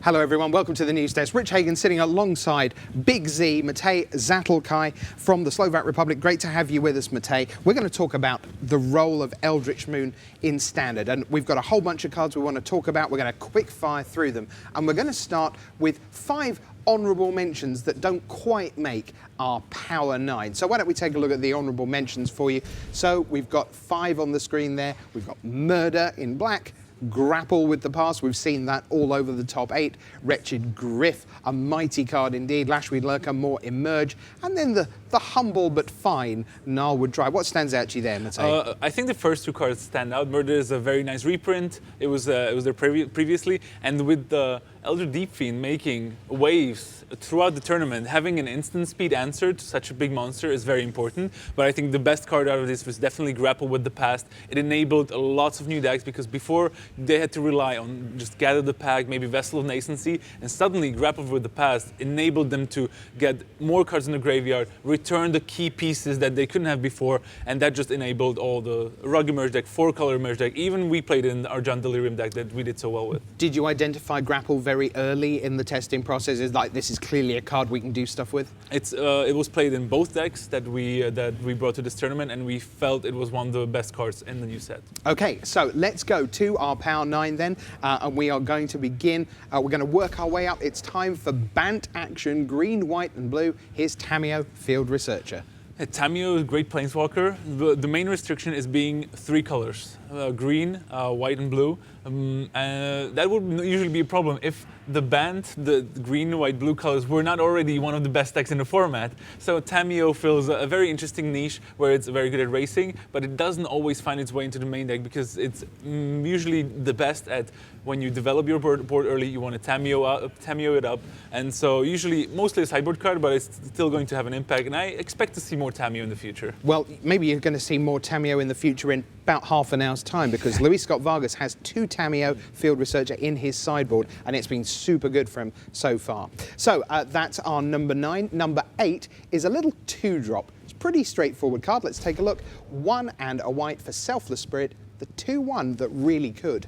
Hello everyone, welcome to the news desk. Rich Hagan sitting alongside Big Z, Matej Zatlkaj from the Slovak Republic. Great to have you with us, Matej. We're going to talk about the role of Eldritch Moon in Standard, and we've got a whole bunch of cards we want to talk about. We're going to quick fire through them, and we're going to start with 5 honourable mentions that don't quite make our Power 9. So why don't we take a look at the honourable mentions for you. So we've got 5 on the screen there. We've got Murder in black, Grapple with the Past, we've seen that all over the top 8. Wretched Griff, a mighty card indeed. Lashweed Lurker, more Emerge. And then the humble but fine Gnarlwood Drive. What stands out to you there, Matej? I think the first 2 cards stand out. Murder is a very nice reprint. It was there previously. And with the Elder Deep Fiend making waves throughout the tournament, having an instant speed answer to such a big monster is very important. But I think the best card out of this was definitely Grapple with the Past. It enabled lots of new decks because before they had to rely on just Gather the Pack, maybe Vessel of Nascency, and suddenly Grapple with the Past enabled them to get more cards in the graveyard, return the key pieces that they couldn't have before, and that just enabled all the Rug Emerge deck, 4-color Emerge deck. Even we played in our John Delirium deck that we did so well with. Did you identify Grapple very early in the testing process? Is like, this is clearly a card we can do stuff with? It was played in both decks that we brought to this tournament, and we felt it was one of the best cards in the new set. Okay, so let's go to our Power 9 then, and we are going to begin. We're going to work our way up. It's time for Bant action, green, white and blue. Here's Tamiyo, Field Researcher. Tamiyo is a great planeswalker. The main restriction is being 3 colors, green, white and blue. That would usually be a problem if the Bant, the green, white, blue colors were not already one of the best decks in the format. So Tamiyo fills a very interesting niche where it's very good at racing, but it doesn't always find its way into the main deck because it's usually the best at when you develop your board early, you want to Tamiyo it up. And so usually, mostly a sideboard card, but it's still going to have an impact. And I expect to see more Tamiyo in the future. Well, maybe you're going to see more Tamiyo in the future in about half an hour's time, because Luis Scott Vargas has 2 Tamiyo Field Researcher in his sideboard, and it's been super good for him so far. So that's our number 9. Number 8 is a little 2-drop. It's a pretty straightforward card. Let's take a look. 1 and a white for Selfless Spirit, the 2/1 that really could.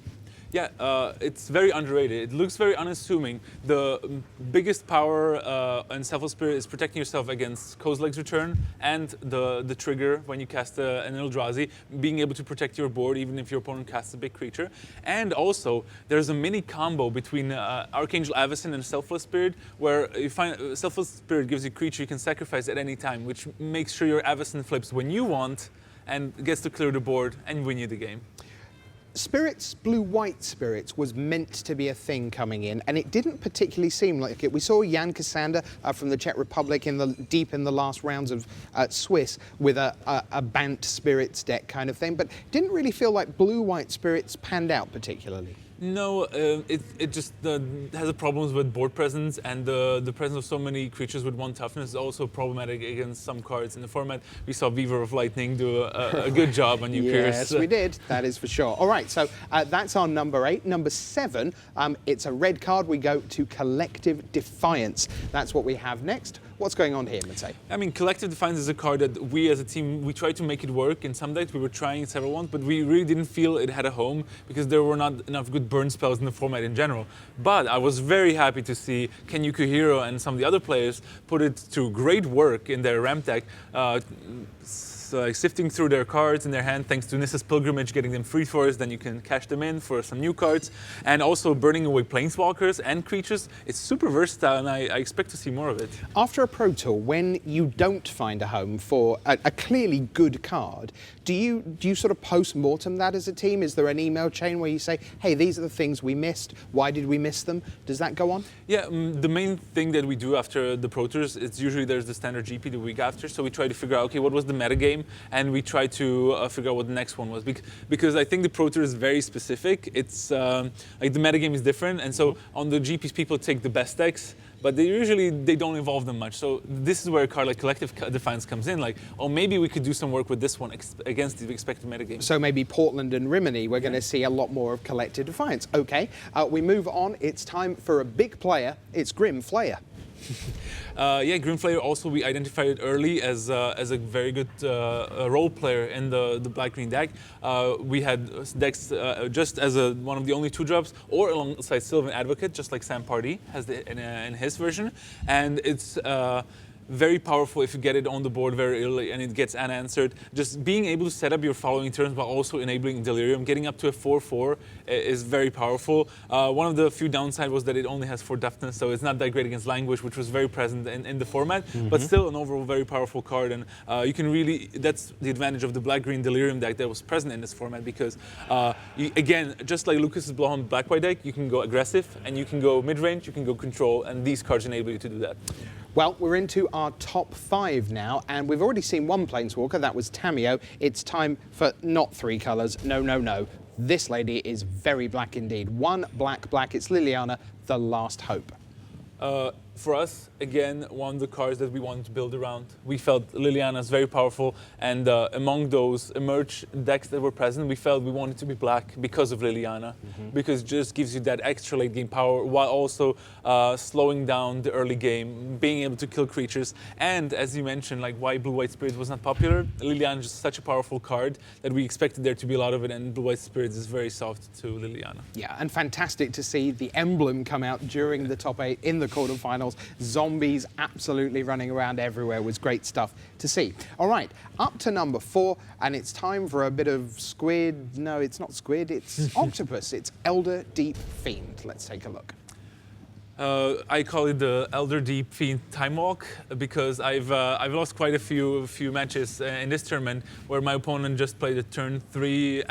Yeah, it's very underrated. It looks very unassuming. The biggest power in Selfless Spirit is protecting yourself against Kozilek's Return and the trigger when you cast an Eldrazi, being able to protect your board even if your opponent casts a big creature. And also, there's a mini combo between Archangel Avacyn and Selfless Spirit, where you find Selfless Spirit gives you a creature you can sacrifice at any time, which makes sure your Avacyn flips when you want and gets to clear the board and win you the game. Spirits, blue-white Spirits, was meant to be a thing coming in, and it didn't particularly seem like it. We saw Jan Cassander from the Czech Republic deep in the last rounds of Swiss with a Bant Spirits deck kind of thing, but didn't really feel like blue-white Spirits panned out particularly. No, it just has problems with board presence, and the presence of so many creatures with 1 toughness is also problematic against some cards in the format. We saw Weaver of Lightning do a good job on you, Pierce. Yes, we did. That is for sure. All right, so that's our number 8. Number 7, it's a red card. We go to Collective Defiance. That's what we have next. What's going on here, Matej? I mean, Collective Defiance is a card that we as a team, we tried to make it work in some decks. We were trying several ones, but we really didn't feel it had a home because there were not enough good burn spells in the format in general. But I was very happy to see Ken Yukihiro and some of the other players put it to great work in their ramp deck. Sifting through their cards in their hand thanks to Nissa's Pilgrimage, getting them free for us, then you can cash them in for some new cards, and also burning away planeswalkers and creatures. It's super versatile, and I expect to see more of it. After a Pro Tour, when you don't find a home for a clearly good card, do you sort of post-mortem that as a team? Is there an email chain where you say, hey, these are the things we missed, why did we miss them? Does that go on? Yeah, the main thing that we do after the Pro Tours, it's usually there's the standard GP the week after, so we try to figure out, okay, what was the metagame? And we try to figure out what the next one was, because I think the Pro Tour is very specific. It's like the metagame is different, and so on the GPs people take the best decks, but they don't evolve them much. So this is where a card like Collective Defiance comes in, like, oh, maybe we could do some work with this one against the expected metagame. So maybe Portland and Rimini, we're going to see a lot more of Collective Defiance. Okay, we move on. It's time for a big player. It's Grim Flayer. Yeah, Grimflayer also we identified it early as a very good role player in the black-green deck. We had decks just as one of the only 2-drops, or alongside Sylvan Advocate, just like Sam Pardee has in his version, and it's very powerful if you get it on the board very early and it gets unanswered. Just being able to set up your following turns while also enabling Delirium, getting up to a 4/4 is very powerful. One of the few downsides was that it only has 4 deafness, so it's not that great against Languish, which was very present in the format, but still an overall very powerful card. And you can really, that's the advantage of the black-green Delirium deck that was present in this format, because again, just like Lucas's Blowhound black-white deck, you can go aggressive and you can go mid-range, you can go control, and these cards enable you to do that. Well, we're into our top 5 now, and we've already seen one Planeswalker, that was Tamiyo. It's time for not 3 colours, no. This lady is very black indeed. 1 black, it's Liliana, the last hope. For us, again, one of the cards that we wanted to build around. We felt Liliana is very powerful, and among those emerge decks that were present, we felt we wanted to be black because of Liliana, because it just gives you that extra late game power while also slowing down the early game, being able to kill creatures. And as you mentioned, like why Blue-White Spirits was not popular, Liliana is just such a powerful card that we expected there to be a lot of it, and Blue-White Spirits is very soft to Liliana. Yeah, and fantastic to see the emblem come out during the top 8 in the quarterfinals. Zombies absolutely running around everywhere was great stuff to see. All right, up to number 4, and it's time for a bit of squid. No, it's not squid, it's octopus. It's Elder Deep Fiend. Let's take a look. I call it the Elder Deep Fiend Time Walk because I've lost quite a few matches in this tournament where my opponent just played a turn 3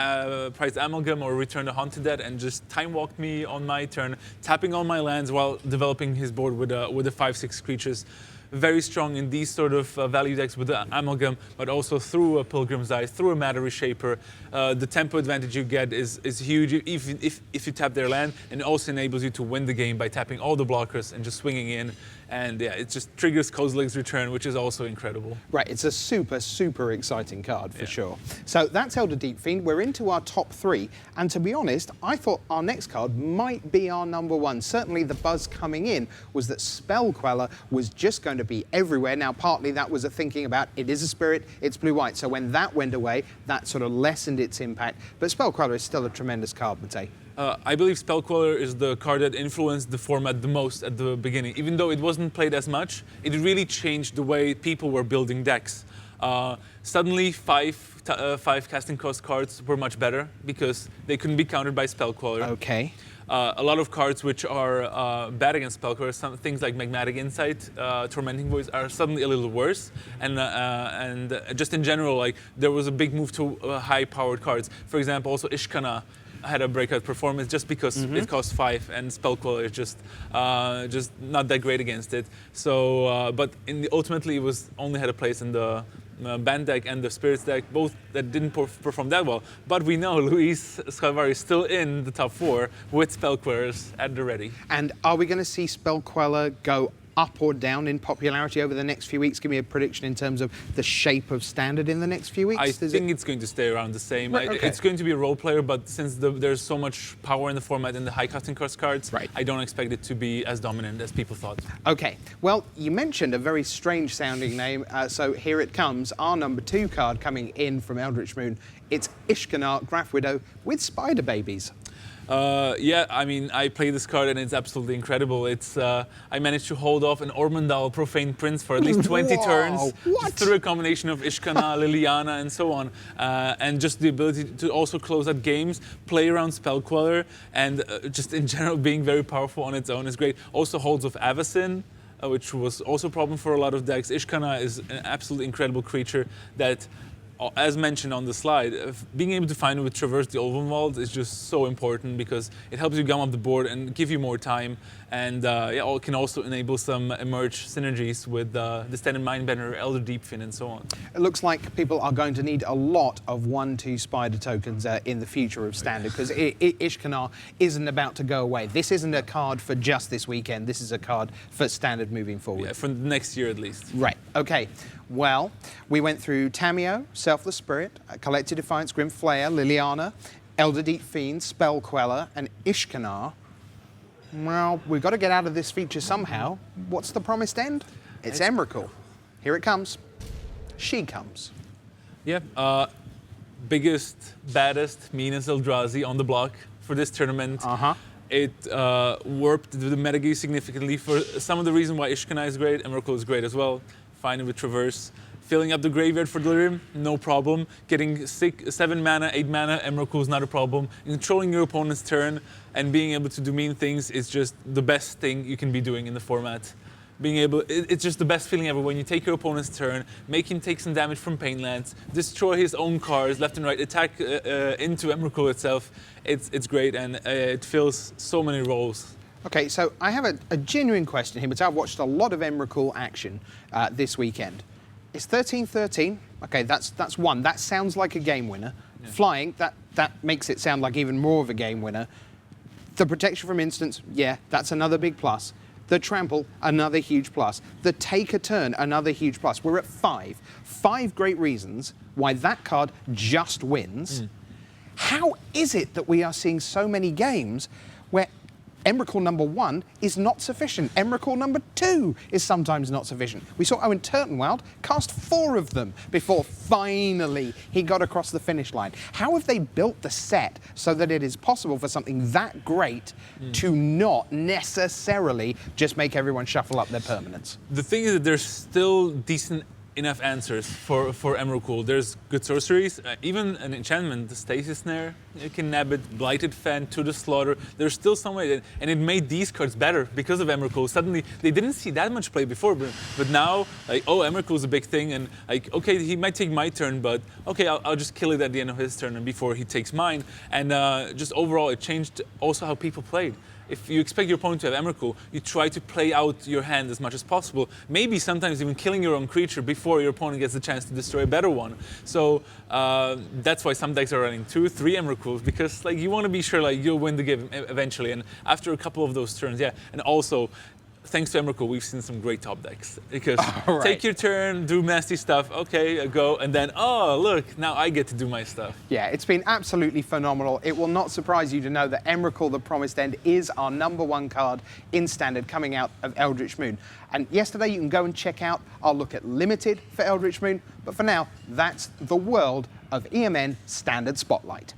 Prized Amalgam or Return to Haunted Dead and just time walked me on my turn, tapping all my lands while developing his board with a 5/6 creatures. Very strong in these sort of value decks with the Amalgam, but also through a Pilgrim's Eye, through a Matter Reshaper. The tempo advantage you get is huge if you tap their land, and it also enables you to win the game by tapping all the blockers and just swinging in. And yeah, it just triggers Kozilek's Return, which is also incredible. Right, it's a super exciting card for sure. So that's Elder Deep Fiend. We're into our top 3, and to be honest, I thought our next card might be our number 1. Certainly the buzz coming in was that Spell Queller was just going to be everywhere. Now, partly that was a thinking about it is a spirit, it's blue-white, so when that went away, that sort of lessened its impact. But Spell Queller is still a tremendous card, Matej. I believe Spell Queller is the card that influenced the format the most at the beginning. Even though it wasn't played as much, it really changed the way people were building decks. Suddenly, 5 casting cost cards were much better because they couldn't be countered by Spell Queller. Okay. A lot of cards which are bad against Spell Queller, some things like Magmatic Insight, Tormenting Voice, are suddenly a little worse. And just in general, like there was a big move to high-powered cards. For example, also Ashkani had a breakout performance just because it cost 5 and Spell Queller is just not that great against it. So, but ultimately it was only had a place in the Bant deck and the Spirits deck, both that didn't perform that well. But we know Luis Scalvari is still in the top 4 with Spell Quellers at the ready. And are we going to see Spell Queller go up or down in popularity over the next few weeks? Give me a prediction in terms of the shape of Standard in the next few weeks. I think it's going to stay around the same. Right, okay. It's going to be a role player, but since there's so much power in the format and the high casting cost cards, I don't expect it to be as dominant as people thought. Okay. Well, you mentioned a very strange sounding name, so here it comes. Our number 2 card coming in from Eldritch Moon. It's Ashkani, Graf Widow with Spider Babies. Yeah, I mean, I play this card and it's absolutely incredible. It's I managed to hold off an Ormondal Profane Prince for at least 20 turns through a combination of Ashkani, Liliana, and so on. And just the ability to also close out games, play around Spell Queller, and just in general being very powerful on its own is great. Also holds of Avacyn, which was also a problem for a lot of decks. Ashkani is an absolutely incredible creature that, as mentioned on the slide, being able to find it with Traverse the Ulvenwald is just so important because it helps you gum up the board and give you more time, and it can also enable some emerge synergies with the Standard Mindbender, Elder Deep Fiend, and so on. It looks like people are going to need a lot of 1/2 Spider tokens in the future of Standard because Ashkani isn't about to go away. This isn't a card for just this weekend. This is a card for Standard moving forward. Yeah, for next year at least. Right. Okay. Well, we went through Tamiyo, Selfless Spirit, Collected Defiance, Grim Flayer, Liliana, Elder Deep Fiend, Spell Queller, and Ashkani. Well, we've got to get out of this feature somehow. What's the promised end? It's Emeril. Here it comes. She comes. Yeah. Biggest, baddest, meanest Eldrazi on the block for this tournament. It warped the metagame significantly for some of the reason why Ashkani is great. Emeril is great as well. Fine with Traverse. Filling up the graveyard for Delirium, no problem. Getting 7 mana, 8 mana, Emeril is not a problem. Controlling your opponent's turn and being able to do mean things is just the best thing you can be doing in the format. It's just the best feeling ever when you take your opponent's turn, make him take some damage from Painlands, destroy his own cards left and right, attack into Emeril itself. It's great and it fills so many roles. Okay, so I have a genuine question here, but I've watched a lot of Emeril action this weekend. It's 13-13. Okay, that's one. That sounds like a game winner. Yeah. Flying, that makes it sound like even more of a game winner. The protection from instants, yeah, that's another big plus. The trample, another huge plus. The take a turn, another huge plus. We're at 5. 5 great reasons why that card just wins. How is it that we are seeing so many games where Emeril number 1 is not sufficient. Emeril number 2 is sometimes not sufficient. We saw Owen Turtenwald cast 4 of them before finally he got across the finish line. How have they built the set so that it is possible for something that great to not necessarily just make everyone shuffle up their permanents? The thing is that there's still decent enough answers for Emeril. There's good sorceries, even an enchantment, the Stasis Snare, you can nab it, Blighted Fan, To the Slaughter. There's still some way, and it made these cards better because of Emeril. Suddenly, they didn't see that much play before, but now, like, oh, Emeril is a big thing, and like, okay, he might take my turn, but okay, I'll just kill it at the end of his turn and before he takes mine. And just overall, it changed also how people played. If you expect your opponent to have Emeril, you try to play out your hand as much as possible. Maybe sometimes even killing your own creature before your opponent gets the chance to destroy a better one. So that's why some decks are running 2, 3 Emerils, because like you want to be sure like you'll win the game eventually. And after a couple of those turns, yeah. And also, thanks to Emeril, we've seen some great top decks. Because take your turn, do nasty stuff, okay, go, and then, oh, look, now I get to do my stuff. Yeah, it's been absolutely phenomenal. It will not surprise you to know that Emeril, the Promised End, is our number 1 card in Standard coming out of Eldritch Moon. And yesterday you can go and check out our look at Limited for Eldritch Moon, but for now, that's the world of EMN Standard Spotlight.